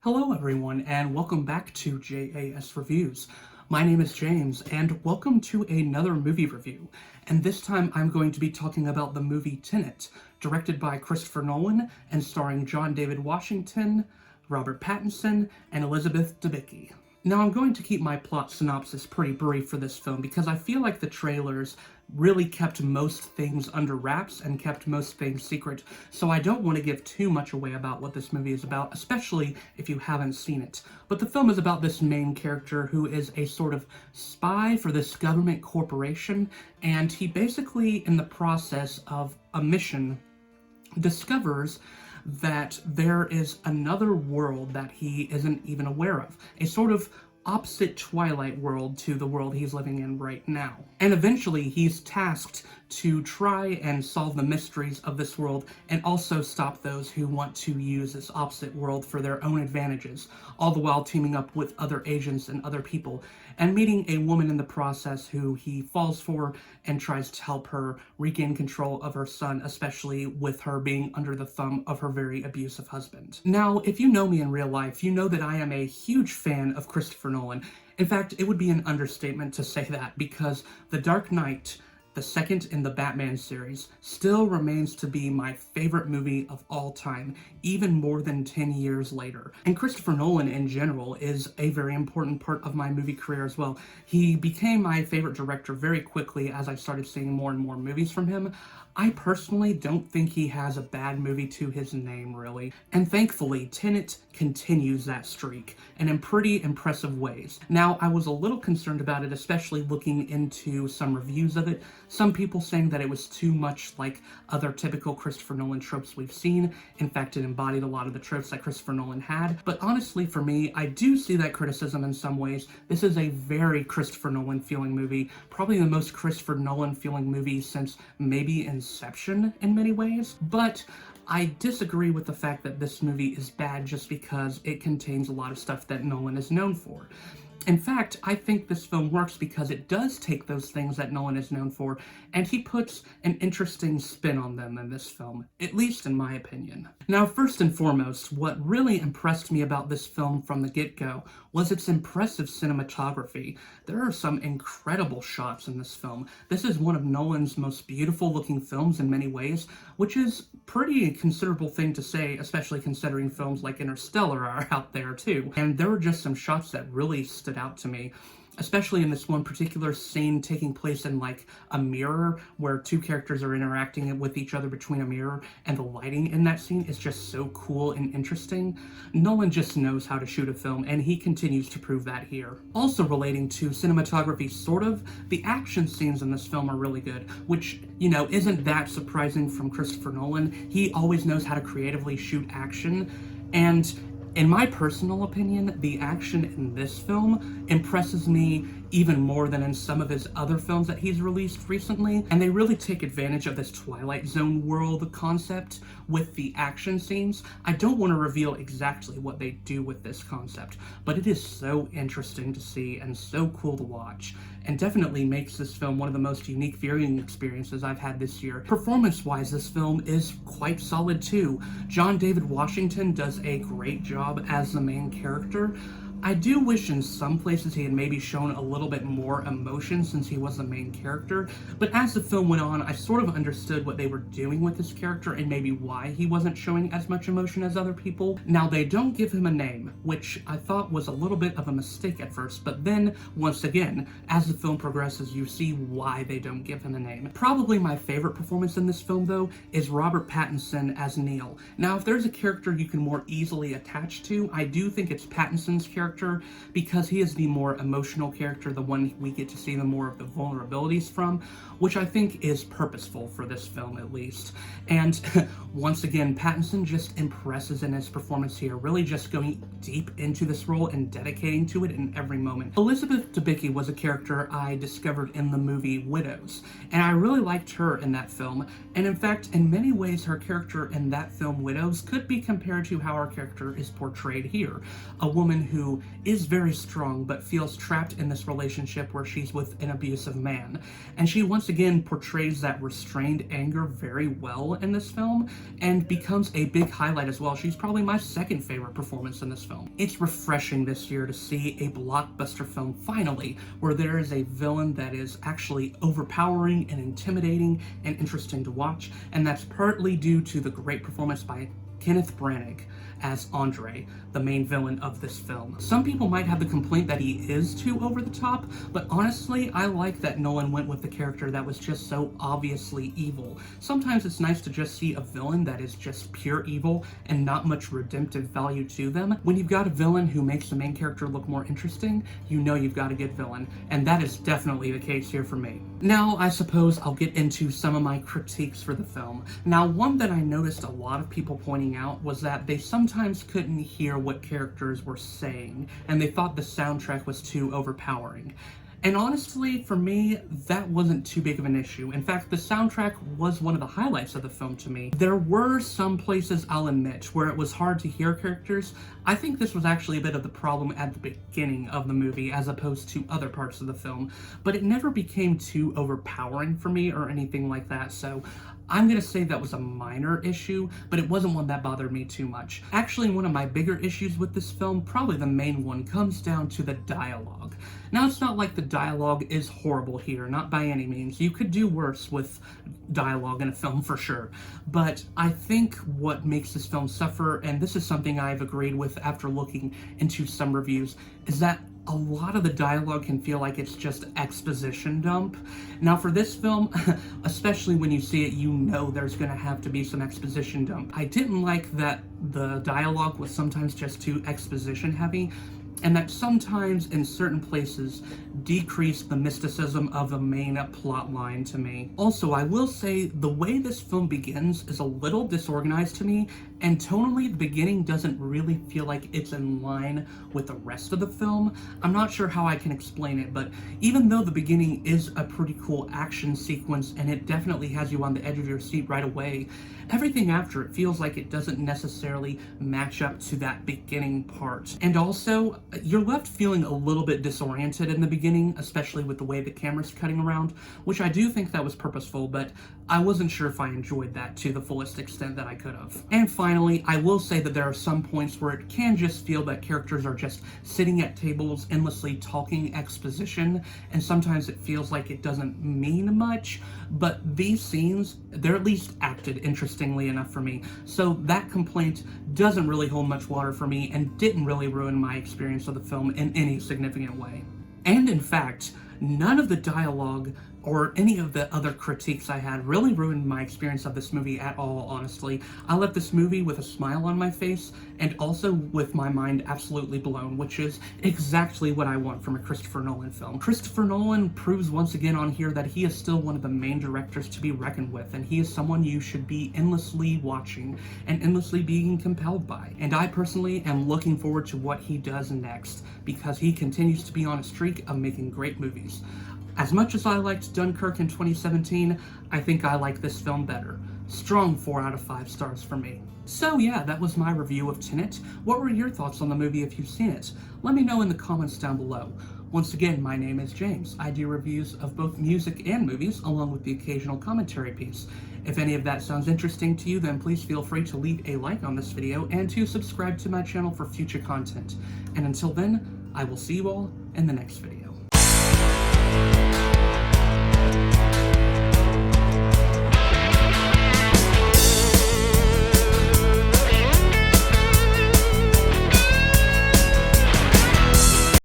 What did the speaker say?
Hello everyone, and welcome back to JAS Reviews. My name is James, and welcome to another movie review. And this time I'm going to be talking about the movie Tenet, directed by Christopher Nolan and starring John David Washington, Robert Pattinson, and Elizabeth Debicki. Now I'm going to keep my plot synopsis pretty brief for this film because I feel like the trailers really kept most things under wraps and kept most things secret, so I don't want to give too much away about what this movie is about, especially if you haven't seen it. But the film is about this main character who is a sort of spy for this government corporation, and he basically, in the process of a mission, discovers that there is another world that he isn't even aware of. A sort of opposite Twilight world to the world he's living in right now. And eventually he's tasked to try and solve the mysteries of this world and also stop those who want to use this opposite world for their own advantages, all the while teaming up with other agents and other people, and meeting a woman in the process who he falls for and tries to help her regain control of her son, especially with her being under the thumb of her very abusive husband. Now, if you know me in real life, you know that I am a huge fan of Christopher Nolan. In fact, it would be an understatement to say that, because The Dark Knight, the second in the Batman series, still remains to be my favorite movie of all time, even more than 10 years later. And Christopher Nolan in general is a very important part of my movie career as well. He became my favorite director very quickly as I started seeing more and more movies from him. I personally don't think he has a bad movie to his name, really. And thankfully, Tenet continues that streak, and in pretty impressive ways. Now, I was a little concerned about it, especially looking into some reviews of it. Some people saying that it was too much like other typical Christopher Nolan tropes we've seen. In fact, it embodied a lot of the tropes that Christopher Nolan had. But honestly, for me, I do see that criticism in some ways. This is a very Christopher Nolan feeling movie, probably the most Christopher Nolan feeling movie since maybe Inception in many ways. But I disagree with the fact that this movie is bad just because it contains a lot of stuff that Nolan is known for. In fact, I think this film works because it does take those things that Nolan is known for, and he puts an interesting spin on them in this film, at least in my opinion. Now, first and foremost, what really impressed me about this film from the get-go was its impressive cinematography. There are some incredible shots in this film. This is one of Nolan's most beautiful-looking films in many ways, which is pretty considerable thing to say, especially considering films like Interstellar are out there too. And there were just some shots that really stood out to me, especially in this one particular scene taking place in like a mirror where two characters are interacting with each other between a mirror, and the lighting in that scene is just so cool and interesting. Nolan just knows how to shoot a film, and he continues to prove that here. Also relating to cinematography, sort of, the action scenes in this film are really good, which, you know, isn't that surprising from Christopher Nolan. He always knows how to creatively shoot action, and in my personal opinion, the action in this film impresses me even more than in some of his other films that he's released recently, and they really take advantage of this Twilight Zone world concept with the action scenes. I don't want to reveal exactly what they do with this concept, but it is so interesting to see and so cool to watch, and definitely makes this film one of the most unique viewing experiences I've had this year. Performance-wise, this film is quite solid too. John David Washington does a great job as the main character. I do wish in some places he had maybe shown a little bit more emotion since he was the main character, but as the film went on, I sort of understood what they were doing with his character and maybe why he wasn't showing as much emotion as other people. Now, they don't give him a name, which I thought was a little bit of a mistake at first, but then, once again, as the film progresses, you see why they don't give him a name. Probably my favorite performance in this film, though, is Robert Pattinson as Neil. Now, if there's a character you can more easily attach to, I do think it's Pattinson's character, because he is the more emotional character, the one we get to see the more of the vulnerabilities from, which I think is purposeful for this film at least. And once again, Pattinson just impresses in his performance here, really just going deep into this role and dedicating to it in every moment. Elizabeth Debicki was a character I discovered in the movie Widows, and I really liked her in that film, and in fact, in many ways, her character in that film Widows could be compared to how our character is portrayed here. A woman who film is very strong, but feels trapped in this relationship where she's with an abusive man. And she once again portrays that restrained anger very well in this film, and becomes a big highlight as well. She's probably my second favorite performance in this film. It's refreshing this year to see a blockbuster film, finally, where there is a villain that is actually overpowering and intimidating and interesting to watch, and that's partly due to the great performance by Kenneth Branagh as Andre, the main villain of this film. Some people might have the complaint that he is too over the top, but honestly, I like that Nolan went with the character that was just so obviously evil. Sometimes it's nice to just see a villain that is just pure evil and not much redemptive value to them. When you've got a villain who makes the main character look more interesting, you know you've got a good villain, and that is definitely the case here for me. Now, I suppose I'll get into some of my critiques for the film. Now, one that I noticed a lot of people pointing out was that they sometimes couldn't hear what characters were saying, and they thought the soundtrack was too overpowering. And honestly, for me, that wasn't too big of an issue. In fact, the soundtrack was one of the highlights of the film to me. There were some places, I'll admit, where it was hard to hear characters. I think this was actually a bit of the problem at the beginning of the movie as opposed to other parts of the film, but it never became too overpowering for me or anything like that, so I'm gonna say that was a minor issue, but it wasn't one that bothered me too much. Actually, one of my bigger issues with this film, probably the main one, comes down to the dialogue. Now, it's not like the dialogue is horrible here, not by any means. You could do worse with dialogue in a film for sure, but I think what makes this film suffer, and this is something I've agreed with after looking into some reviews, is that a lot of the dialogue can feel like it's just exposition dump. Now for this film, especially when you see it, you know there's gonna have to be some exposition dump. I didn't like that the dialogue was sometimes just too exposition heavy, and that sometimes in certain places decreased the mysticism of the main plot line to me. Also, I will say the way this film begins is a little disorganized to me, and tonally the beginning doesn't really feel like it's in line with the rest of the film. I'm not sure how I can explain it, but even though the beginning is a pretty cool action sequence and it definitely has you on the edge of your seat right away, everything after it feels like it doesn't necessarily match up to that beginning part. And also, you're left feeling a little bit disoriented in the beginning, especially with the way the camera's cutting around, which I do think that was purposeful, but I wasn't sure if I enjoyed that to the fullest extent that I could have. And finally, I will say that there are some points where it can just feel that characters are just sitting at tables endlessly talking exposition, and sometimes it feels like it doesn't mean much, but these scenes, they're at least acted interestingly enough for me, so that complaint doesn't really hold much water for me and didn't really ruin my experience of the film in any significant way. And in fact, none of the dialogue or any of the other critiques I had really ruined my experience of this movie at all, honestly. I left this movie with a smile on my face and also with my mind absolutely blown, which is exactly what I want from a Christopher Nolan film. Christopher Nolan proves once again on here that he is still one of the main directors to be reckoned with, and he is someone you should be endlessly watching and endlessly being compelled by. And I personally am looking forward to what he does next, because he continues to be on a streak of making great movies. As much as I liked Dunkirk in 2017, I think I like this film better. Strong 4 out of 5 stars for me. So yeah, that was my review of Tenet. What were your thoughts on the movie if you've seen it? Let me know in the comments down below. Once again, my name is James. I do reviews of both music and movies, along with the occasional commentary piece. If any of that sounds interesting to you, then please feel free to leave a like on this video and to subscribe to my channel for future content. And until then, I will see you all in the next video.